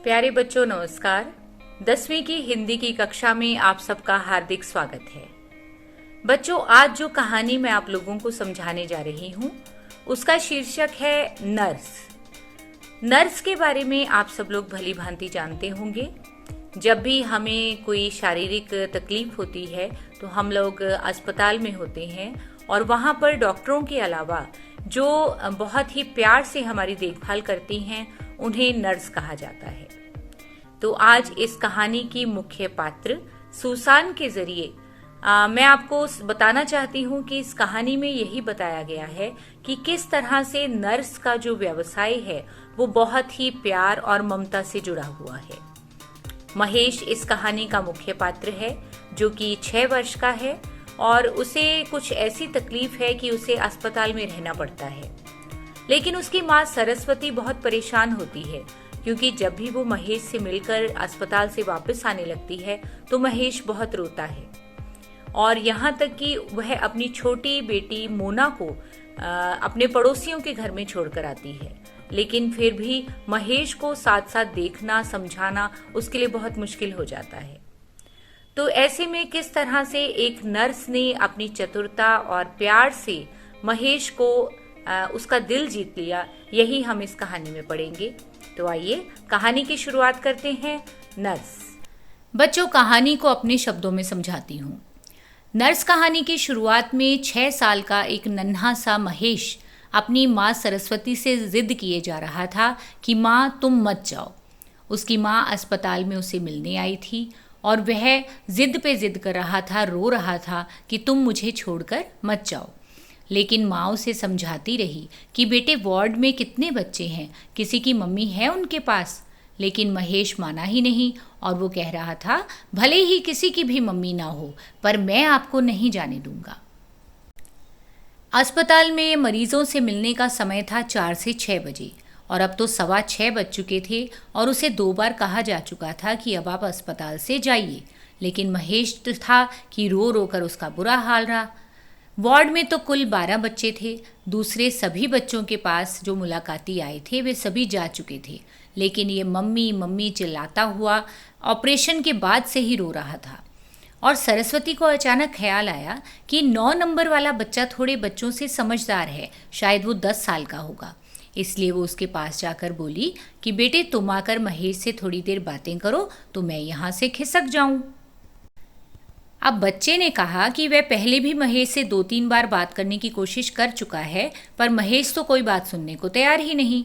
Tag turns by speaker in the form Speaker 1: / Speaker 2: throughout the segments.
Speaker 1: प्यारे बच्चों नमस्कार। 10वीं की हिंदी की कक्षा में आप सबका हार्दिक स्वागत है। बच्चों, आज जो कहानी मैं आप लोगों को समझाने जा रही हूँ उसका शीर्षक है नर्स। नर्स के बारे में आप सब लोग भली भांति जानते होंगे। जब भी हमें कोई शारीरिक तकलीफ होती है तो हम लोग अस्पताल में होते हैं और वहाँ पर डॉक्टरों के अलावा जो बहुत ही प्यार से हमारी देखभाल करती हैं उन्हें नर्स कहा जाता है। तो आज इस कहानी की मुख्य पात्र सुसान के जरिए मैं आपको बताना चाहती हूँ कि इस कहानी में यही बताया गया है कि किस तरह से नर्स का जो व्यवसाय है वो बहुत ही प्यार और ममता से जुड़ा हुआ है। महेश इस कहानी का मुख्य पात्र है जो कि 6 वर्ष का है और उसे कुछ ऐसी तकलीफ है कि उसे अस्पताल में रहना पड़ता है। लेकिन उसकी माँ सरस्वती बहुत परेशान होती है क्योंकि जब भी वो महेश से मिलकर अस्पताल से वापस आने लगती है तो महेश बहुत रोता है और यहाँ तक कि वह अपनी छोटी बेटी मोना को अपने पड़ोसियों के घर में छोड़कर आती है। लेकिन फिर भी महेश को साथ साथ देखना समझाना उसके लिए बहुत मुश्किल हो जाता है। तो ऐसे में किस तरह से एक नर्स ने अपनी चतुरता और प्यार से महेश को उसका दिल जीत लिया, यही हम इस कहानी में पढ़ेंगे। तो आइए कहानी की शुरुआत करते हैं। नर्स। बच्चों, कहानी को अपने शब्दों में समझाती हूँ। नर्स कहानी की शुरुआत में 6 साल का एक नन्हा सा महेश अपनी माँ सरस्वती से जिद किए जा रहा था कि माँ तुम मत जाओ। उसकी माँ अस्पताल में उसे मिलने आई थी और वह जिद पे जिद कर रहा था, रो रहा था कि तुम मुझे छोड़कर मत जाओ। लेकिन माँ उसे समझाती रही कि बेटे वार्ड में कितने बच्चे हैं, किसी की मम्मी है उनके पास। लेकिन महेश माना ही नहीं और वो कह रहा था भले ही किसी की भी मम्मी ना हो पर मैं आपको नहीं जाने दूंगा। अस्पताल में मरीजों से मिलने का समय था 4 से 6 बजे और अब तो 6:15 बज चुके थे और उसे 2 बार कहा जा चुका था कि अब आप अस्पताल से जाइए। लेकिन महेश था कि रो रो कर उसका बुरा हाल रहा। वार्ड में तो कुल 12 बच्चे थे। दूसरे सभी बच्चों के पास जो मुलाकाती आए थे वे सभी जा चुके थे, लेकिन ये मम्मी मम्मी चिल्लाता हुआ ऑपरेशन के बाद से ही रो रहा था। और सरस्वती को अचानक ख्याल आया कि 9 नंबर वाला बच्चा थोड़े बच्चों से समझदार है, शायद वो 10 साल का होगा। इसलिए वो उसके पास जाकर बोली कि बेटे तुम आकर महेश से थोड़ी देर बातें करो तो मैं यहाँ से खिसक जाऊँ। अब बच्चे ने कहा कि वह पहले भी महेश से 2-3 बार बात करने की कोशिश कर चुका है पर महेश तो कोई बात सुनने को तैयार ही नहीं।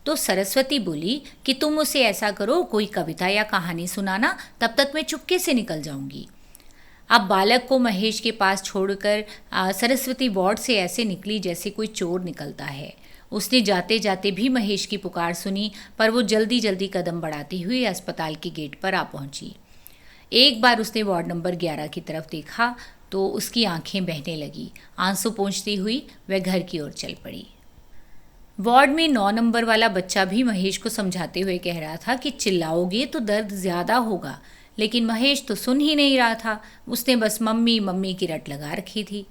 Speaker 1: तो सरस्वती बोली कि तुम उसे ऐसा करो, कोई कविता या कहानी सुनाना, तब तक मैं चुपके से निकल जाऊंगी। अब बालक को महेश के पास छोड़कर सरस्वती वार्ड से ऐसे निकली जैसे कोई चोर निकलता है। उसने जाते जाते भी महेश की पुकार सुनी पर वो जल्दी जल्दी कदम बढ़ाती हुई अस्पताल के गेट पर आ पहुंची। एक बार उसने वार्ड नंबर 11 की तरफ देखा तो उसकी आंखें बहने लगी। आंसू पोंछती हुई वह घर की ओर चल पड़ी। वार्ड में 9 नंबर वाला बच्चा भी महेश को समझाते हुए कह रहा था कि चिल्लाओगे तो दर्द ज़्यादा होगा, लेकिन महेश तो सुन ही नहीं रहा था। उसने बस मम्मी मम्मी की रट लगा रखी थी।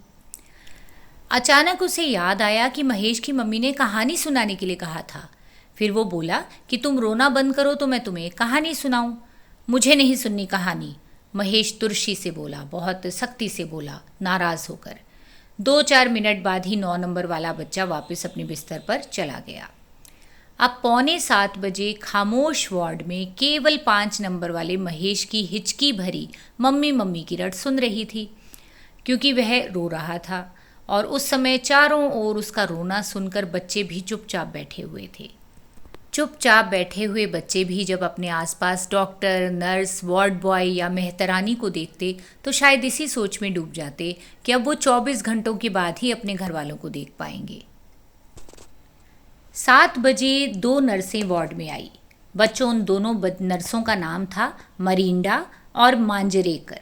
Speaker 1: अचानक उसे याद आया कि महेश की मम्मी ने कहानी सुनाने के लिए कहा था। फिर वो बोला कि तुम रोना बंद करो तो मैं तुम्हें कहानी सुनाऊं। मुझे नहीं सुननी कहानी, महेश तुरशी से बोला, बहुत सख्ती से बोला, नाराज होकर। 2-4 मिनट बाद ही 9 नंबर वाला बच्चा वापस अपने बिस्तर पर चला गया। अब 6:45 बजे खामोश वार्ड में केवल 5 नंबर वाले महेश की हिचकी भरी मम्मी मम्मी की रट सुन रही थी, क्योंकि वह रो रहा था और उस समय चारों ओर उसका रोना सुनकर बच्चे भी चुपचाप बैठे हुए थे। चुपचाप बैठे हुए बच्चे भी जब अपने आसपास डॉक्टर, नर्स, वार्ड बॉय या मेहतरानी को देखते तो शायद इसी सोच में डूब जाते कि अब वो 24 घंटों के बाद ही अपने घर वालों को देख पाएंगे। 7 बजे 2 नर्सें वार्ड में आई। बच्चों, उन दोनों नर्सों का नाम था मरिंडा और मांजरेकर।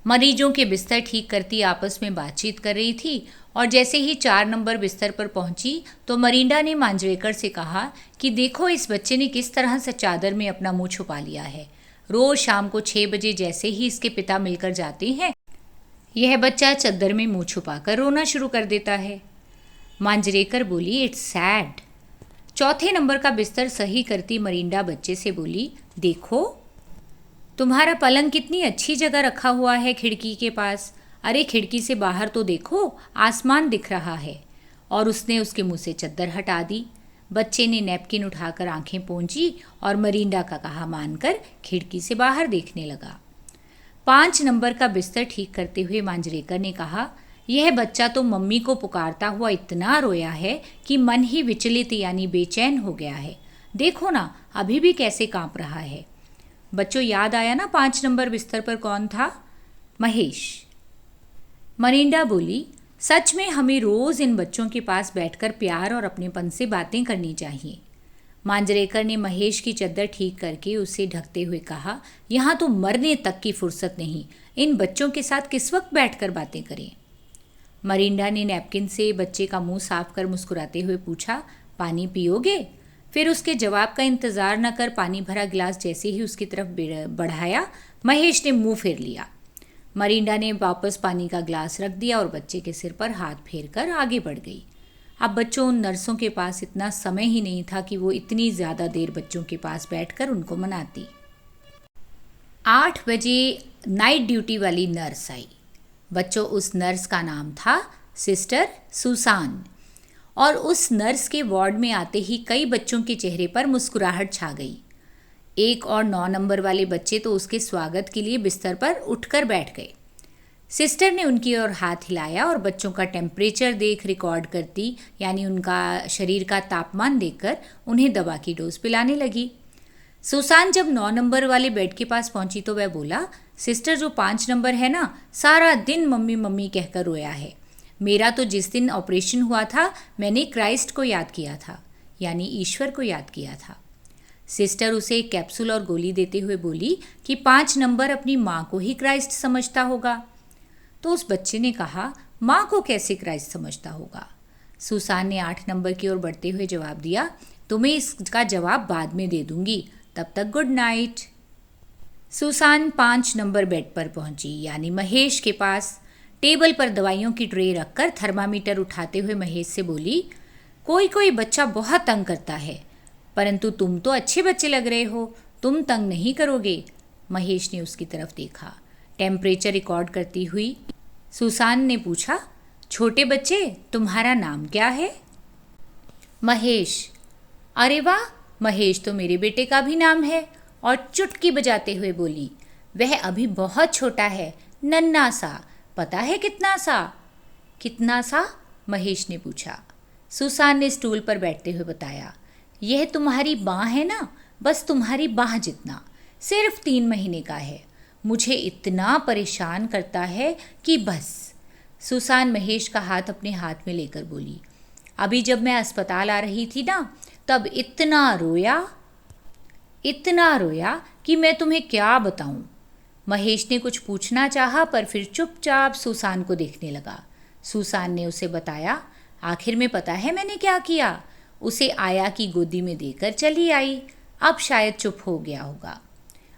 Speaker 1: मरीजों के बिस्तर ठीक करती आपस में बातचीत कर रही थी और जैसे ही 4 नंबर बिस्तर पर पहुंची तो मरिंडा ने मांजरेकर से कहा कि देखो इस बच्चे ने किस तरह से चादर में अपना मुंह छुपा लिया है। रोज शाम को 6 बजे जैसे ही इसके पिता मिलकर जाते हैं यह बच्चा चादर में मुंह छुपाकर रोना शुरू कर देता है। मांजरेकर बोली, इट्स सैड। चौथे नंबर का बिस्तर सही करती मरिंडा बच्चे से बोली, देखो तुम्हारा पलंग कितनी अच्छी जगह रखा हुआ है खिड़की के पास। अरे खिड़की से बाहर तो देखो, आसमान दिख रहा है। और उसने उसके मुंह से चद्दर हटा दी। बच्चे ने नैपकिन उठाकर आंखें पोंछी और मरिंडा का कहा मानकर खिड़की से बाहर देखने लगा। 5 नंबर का बिस्तर ठीक करते हुए मांजरेकर ने कहा, यह बच्चा तो मम्मी को पुकारता हुआ इतना रोया है कि मन ही विचलित यानी बेचैन हो गया है। देखो ना अभी भी कैसे कांप रहा है। बच्चों याद आया ना 5 नंबर बिस्तर पर कौन था? महेश। मरिंडा बोली, सच में हमें रोज इन बच्चों के पास बैठकर प्यार और अपनेपन से बातें करनी चाहिए। मांजरेकर ने महेश की चद्दर ठीक करके उसे ढकते हुए कहा, यहाँ तो मरने तक की फुर्सत नहीं, इन बच्चों के साथ किस वक्त बैठकर बातें करें। मरिंडा ने नैपकिन से बच्चे का मुंह साफ कर मुस्कुराते हुए पूछा, पानी पियोगे? फिर उसके जवाब का इंतजार न कर पानी भरा गिलास जैसे ही उसकी तरफ बढ़ाया, महेश ने मुंह फेर लिया। मरिंडा ने वापस पानी का गिलास रख दिया और बच्चे के सिर पर हाथ फेर कर आगे बढ़ गई। अब बच्चों उन नर्सों के पास इतना समय ही नहीं था कि वो इतनी ज़्यादा देर बच्चों के पास बैठकर उनको मनाती। 8 बजे नाइट ड्यूटी वाली नर्स आई। बच्चों उस नर्स का नाम था सिस्टर सुसान। और उस नर्स के वार्ड में आते ही कई बच्चों के चेहरे पर मुस्कुराहट छा गई। 1 और 9 नंबर वाले बच्चे तो उसके स्वागत के लिए बिस्तर पर उठकर बैठ गए। सिस्टर ने उनकी ओर हाथ हिलाया और बच्चों का टेम्परेचर देख रिकॉर्ड करती यानी उनका शरीर का तापमान देखकर उन्हें दवा की डोज पिलाने लगी। सुसान जब 9 नंबर वाले बेड के पास पहुंची तो वह बोला, सिस्टर जो 5 नंबर है ना, सारा दिन मम्मी मम्मी कहकर रोया है। मेरा तो जिस दिन ऑपरेशन हुआ था मैंने क्राइस्ट को याद किया था, यानी ईश्वर को याद किया था। सिस्टर उसे एक कैप्सूल और गोली देते हुए बोली कि 5 नंबर अपनी माँ को ही क्राइस्ट समझता होगा। तो उस बच्चे ने कहा, माँ को कैसे क्राइस्ट समझता होगा? सुसान ने 8 नंबर की ओर बढ़ते हुए जवाब दिया, तुम्हें इसका जवाब बाद में दे दूंगी, तब तक good night. Susan 5 number bed पर पहुंची यानी महेश के पास। टेबल पर दवाइयों की ट्रे रखकर थर्मामीटर उठाते हुए महेश से बोली, कोई कोई बच्चा बहुत तंग करता है, परंतु तुम तो अच्छे बच्चे लग रहे हो, तुम तंग नहीं करोगे। महेश ने उसकी तरफ देखा। टेम्परेचर रिकॉर्ड करती हुई सुसान ने पूछा, छोटे बच्चे तुम्हारा नाम क्या है? महेश। अरे वाह, महेश तो मेरे बेटे का भी नाम है। और चुटकी बजाते हुए बोली, वह अभी बहुत छोटा है, नन्हा सा। पता है कितना सा? कितना सा? महेश ने पूछा। सुसान ने स्टूल पर बैठते हुए बताया, यह तुम्हारी बाँह है ना, बस तुम्हारी बाँह जितना, सिर्फ 3 महीने का है। मुझे इतना परेशान करता है कि बस। सुसान महेश का हाथ अपने हाथ में लेकर बोली, अभी जब मैं अस्पताल आ रही थी ना, तब इतना रोया कि मैं तुम्हें क्या बताऊं। महेश ने कुछ पूछना चाहा पर फिर चुपचाप सुसान को देखने लगा। सुसान ने उसे बताया, आखिर में पता है मैंने क्या किया? उसे आया की गोदी में देकर चली आई। अब शायद चुप हो गया होगा।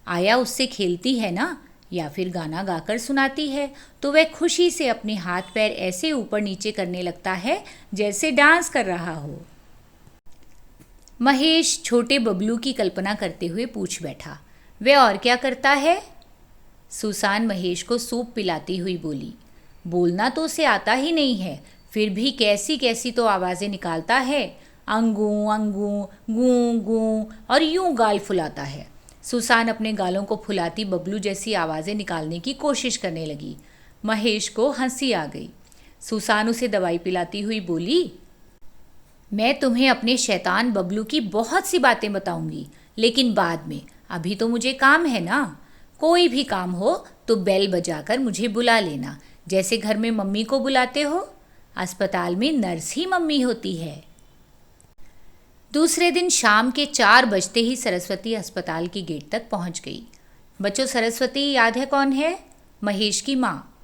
Speaker 1: आया उससे खेलती है ना, या फिर गाना गाकर सुनाती है, तो वह खुशी से अपने हाथ पैर ऐसे ऊपर नीचे करने लगता है जैसे डांस कर रहा हो। महेश छोटे बबलू की कल्पना करते हुए पूछ बैठा, वह और क्या करता है? सुसान महेश को सूप पिलाती हुई बोली, बोलना तो उसे आता ही नहीं है, फिर भी कैसी कैसी तो आवाज़ें निकालता है। अंगू अंगू, गूं गूं, और यूं गाल फुलाता है। सुसान अपने गालों को फुलाती बबलू जैसी आवाज़ें निकालने की कोशिश करने लगी। महेश को हंसी आ गई। सुसान उसे दवाई पिलाती हुई बोली, मैं तुम्हें अपने शैतान बबलू की बहुत सी बातें बताऊंगी, लेकिन बाद में, अभी तो मुझे काम है ना। कोई भी काम हो तो बेल बजाकर मुझे बुला लेना, जैसे घर में मम्मी को बुलाते हो। अस्पताल में नर्स ही मम्मी होती है। दूसरे दिन शाम के 4 बजते ही सरस्वती अस्पताल की गेट तक पहुंच गई। बच्चों, सरस्वती याद है कौन है? महेश की माँ।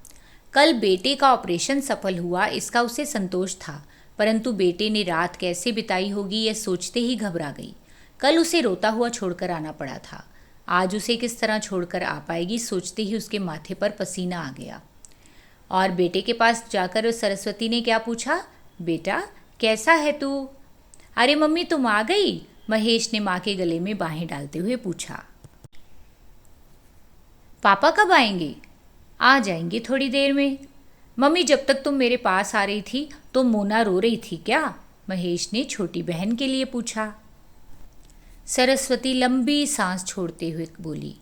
Speaker 1: कल बेटे का ऑपरेशन सफल हुआ, इसका उसे संतोष था, परंतु बेटे ने रात कैसे बिताई होगी यह सोचते ही घबरा गई। कल उसे रोता हुआ छोड़कर आना पड़ा था, आज उसे किस तरह छोड़कर आ पाएगी सोचते ही उसके माथे पर पसीना आ गया। और बेटे के पास जाकर सरस्वती ने क्या पूछा, बेटा कैसा है तू? अरे मम्मी तुम आ गई? महेश ने माँ के गले में बाहें डालते हुए पूछा। पापा कब आएंगे? आ जाएंगे थोड़ी देर में। मम्मी जब तक तुम मेरे पास आ रही थी तो मोना रो रही थी क्या? महेश ने छोटी बहन के लिए पूछा। सरस्वती लंबी सांस छोड़ते हुए बोली,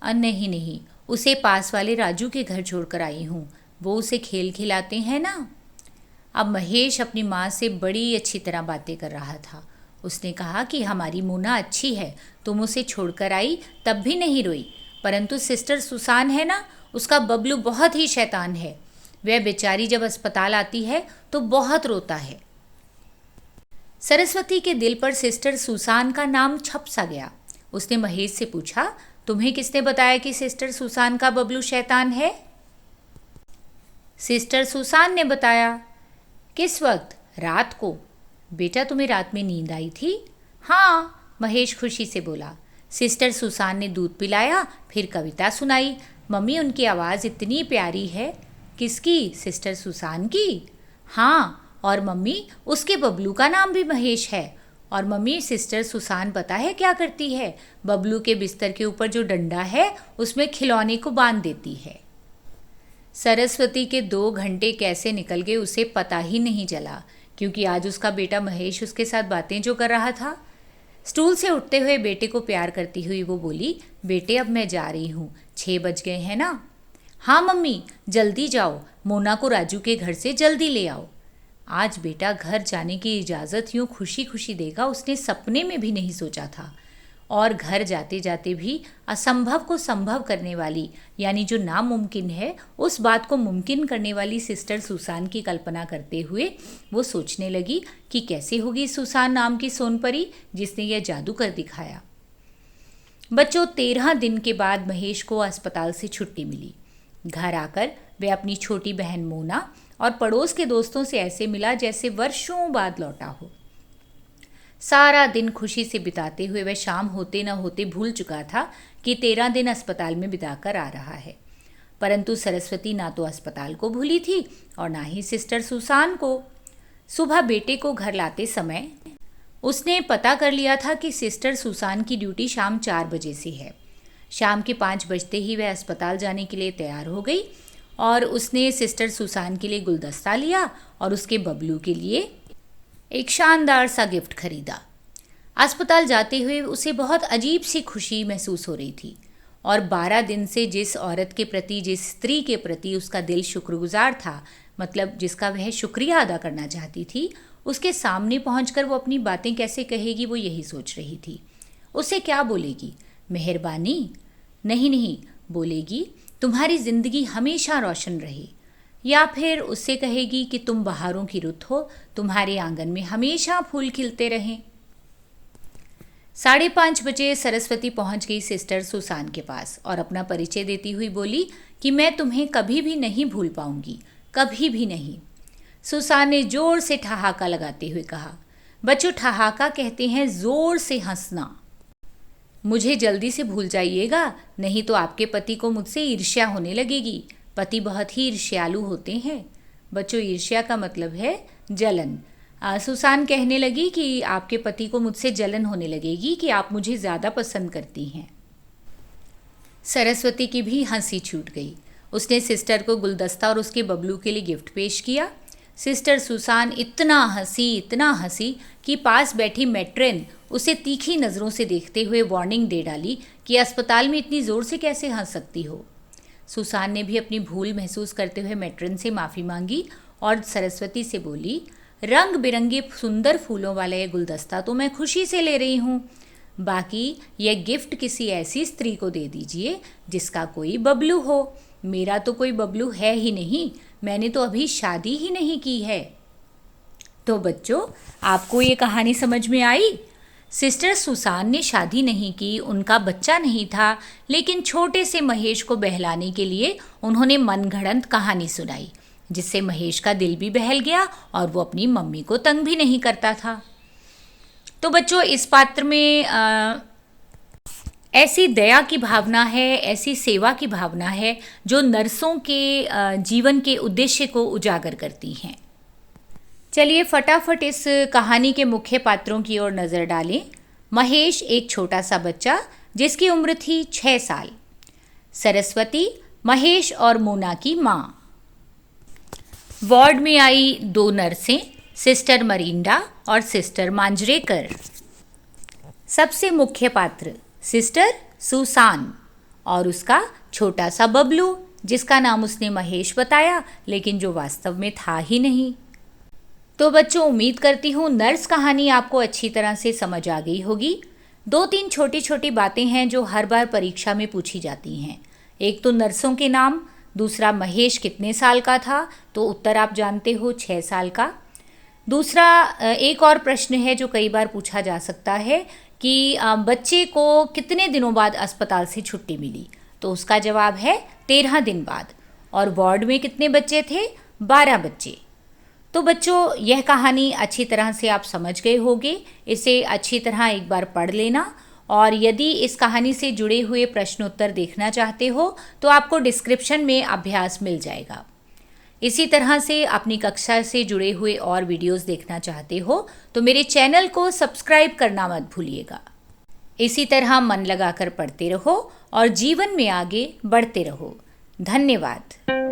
Speaker 1: नहीं नहीं, उसे पास वाले राजू के घर छोड़कर आई हूँ, वो उसे खेल खिलाते हैं ना। अब महेश अपनी माँ से बड़ी अच्छी तरह बातें कर रहा था। उसने कहा कि हमारी मोना अच्छी है, तुम उसे छोड़कर आई तब भी नहीं रोई, परंतु सिस्टर सुसान है ना, उसका बबलू बहुत ही शैतान है। वह बेचारी जब अस्पताल आती है तो बहुत रोता है। सरस्वती के दिल पर सिस्टर सुसान का नाम छप सा गया। उसने महेश से पूछा, तुम्हें किसने बताया कि सिस्टर सुसान का बबलू शैतान है? सिस्टर सुसान ने बताया। किस वक्त? रात को। बेटा तुम्हें रात में नींद आई थी? हाँ, महेश खुशी से बोला। सिस्टर सुसान ने दूध पिलाया, फिर कविता सुनाई। मम्मी उनकी आवाज़ इतनी प्यारी है। किसकी? सिस्टर सुसान की। हाँ, और मम्मी उसके बबलू का नाम भी महेश है। और मम्मी सिस्टर सुसान पता है क्या करती है? बबलू के बिस्तर के ऊपर जो डंडा है उसमें खिलौने को बांध देती है। सरस्वती के 2 घंटे कैसे निकल गए उसे पता ही नहीं चला, क्योंकि आज उसका बेटा महेश उसके साथ बातें जो कर रहा था। स्टूल से उठते हुए बेटे को प्यार करती हुई वो बोली, बेटे अब मैं जा रही हूँ, 6 बज गए हैं ना। हाँ मम्मी, जल्दी जाओ, मोना को राजू के घर से जल्दी ले आओ। आज बेटा घर जाने की इजाज़त यूँ खुशी खुशी देगा उसने सपने में भी नहीं सोचा था। और घर जाते जाते भी असंभव को संभव करने वाली, यानी जो नामुमकिन है उस बात को मुमकिन करने वाली सिस्टर सुसान की कल्पना करते हुए वो सोचने लगी कि कैसे होगी सुसान नाम की सोनपरी जिसने यह जादू कर दिखाया। बच्चों, 13 दिन के बाद महेश को अस्पताल से छुट्टी मिली। घर आकर वे अपनी छोटी बहन मोना और पड़ोस के दोस्तों से ऐसे मिला जैसे वर्षों बाद लौटा हो। सारा दिन खुशी से बिताते हुए वह शाम होते न होते भूल चुका था कि 13 दिन अस्पताल में बिताकर आ रहा है। परंतु सरस्वती ना तो अस्पताल को भूली थी और ना ही सिस्टर सुसान को। सुबह बेटे को घर लाते समय उसने पता कर लिया था कि सिस्टर सुसान की ड्यूटी शाम 4 बजे से है। शाम के 5 बजते ही वह अस्पताल जाने के लिए तैयार हो गई और उसने सिस्टर सुसान के लिए गुलदस्ता लिया और उसके बबलू के लिए एक शानदार सा गिफ्ट खरीदा। अस्पताल जाते हुए उसे बहुत अजीब सी खुशी महसूस हो रही थी और 12 दिन से जिस औरत के प्रति, जिस स्त्री के प्रति उसका दिल शुक्रगुजार था, मतलब जिसका वह शुक्रिया अदा करना चाहती थी, उसके सामने पहुंचकर वो अपनी बातें कैसे कहेगी, वो यही सोच रही थी। उसे क्या बोलेगी? मेहरबानी? नहीं नहीं, बोलेगी तुम्हारी ज़िंदगी हमेशा रोशन रहे। या फिर उससे कहेगी कि तुम बहारों की रुत हो, तुम्हारे आंगन में हमेशा फूल खिलते रहें। 5:30 बजे सरस्वती पहुंच गई सिस्टर सुसान के पास और अपना परिचय देती हुई बोली कि मैं तुम्हें कभी भी नहीं भूल पाऊंगी, कभी भी नहीं। सुसान ने जोर से ठहाका लगाते हुए कहा, बच्चों ठहाका कहते हैं जोर से हंसना। मुझे जल्दी से भूल जाइएगा, नहीं तो आपके पति को मुझसे ईर्ष्या होने लगेगी। पति बहुत ही ईर्ष्यालु होते हैं। बच्चों, ईर्ष्या का मतलब है जलन। सुसान कहने लगी कि आपके पति को मुझसे जलन होने लगेगी कि आप मुझे ज़्यादा पसंद करती हैं। सरस्वती की भी हंसी छूट गई। उसने सिस्टर को गुलदस्ता और उसके बबलू के लिए गिफ्ट पेश किया। सिस्टर सुसान इतना हंसी कि पास बैठी मैट्रेन उसे तीखी नज़रों से देखते हुए वार्निंग दे डाली कि अस्पताल में इतनी ज़ोर से कैसे हंस सकती हो। सुसान ने भी अपनी भूल महसूस करते हुए मैट्रेन से माफ़ी मांगी और सरस्वती से बोली, रंग बिरंगे सुंदर फूलों वाला यह गुलदस्ता तो मैं खुशी से ले रही हूँ, बाकी यह गिफ्ट किसी ऐसी स्त्री को दे दीजिए जिसका कोई बबलू हो। मेरा तो कोई बबलू है ही नहीं, मैंने तो अभी शादी ही नहीं की है। तो बच्चों, आपको ये कहानी समझ में आई? सिस्टर सुसान ने शादी नहीं की, उनका बच्चा नहीं था, लेकिन छोटे से महेश को बहलाने के लिए उन्होंने मनगढ़ंत कहानी सुनाई, जिससे महेश का दिल भी बहल गया और वो अपनी मम्मी को तंग भी नहीं करता था। तो बच्चों, इस पात्र में ऐसी दया की भावना है, ऐसी सेवा की भावना है जो नर्सों के जीवन के उद्देश्य को उजागर करती हैं। चलिए फटाफट इस कहानी के मुख्य पात्रों की ओर नज़र डालें। महेश एक छोटा सा बच्चा जिसकी उम्र थी 6 साल। सरस्वती महेश और मोना की माँ। वार्ड में आई 2 नर्सें, सिस्टर मरिंडा और सिस्टर मांजरेकर। सबसे मुख्य पात्र सिस्टर सुसान और उसका छोटा सा बबलू, जिसका नाम उसने महेश बताया लेकिन जो वास्तव में था ही नहीं। तो बच्चों, उम्मीद करती हूँ नर्स कहानी आपको अच्छी तरह से समझ आ गई होगी। 2-3 छोटी छोटी बातें हैं जो हर बार परीक्षा में पूछी जाती हैं। एक तो नर्सों के नाम, दूसरा महेश कितने साल का था, तो उत्तर आप जानते हो 6 साल का। दूसरा एक और प्रश्न है जो कई बार पूछा जा सकता है कि बच्चे को कितने दिनों बाद अस्पताल से छुट्टी मिली, तो उसका जवाब है 13 दिन बाद। और वार्ड में कितने बच्चे थे? 12 बच्चे। तो बच्चों, यह कहानी अच्छी तरह से आप समझ गए होंगे। इसे अच्छी तरह एक बार पढ़ लेना, और यदि इस कहानी से जुड़े हुए प्रश्न उत्तर देखना चाहते हो तो आपको डिस्क्रिप्शन में अभ्यास मिल जाएगा। इसी तरह से अपनी कक्षा से जुड़े हुए और वीडियोस देखना चाहते हो तो मेरे चैनल को सब्सक्राइब करना मत भूलिएगा। इसी तरह मन लगाकर पढ़ते रहो और जीवन में आगे बढ़ते रहो। धन्यवाद।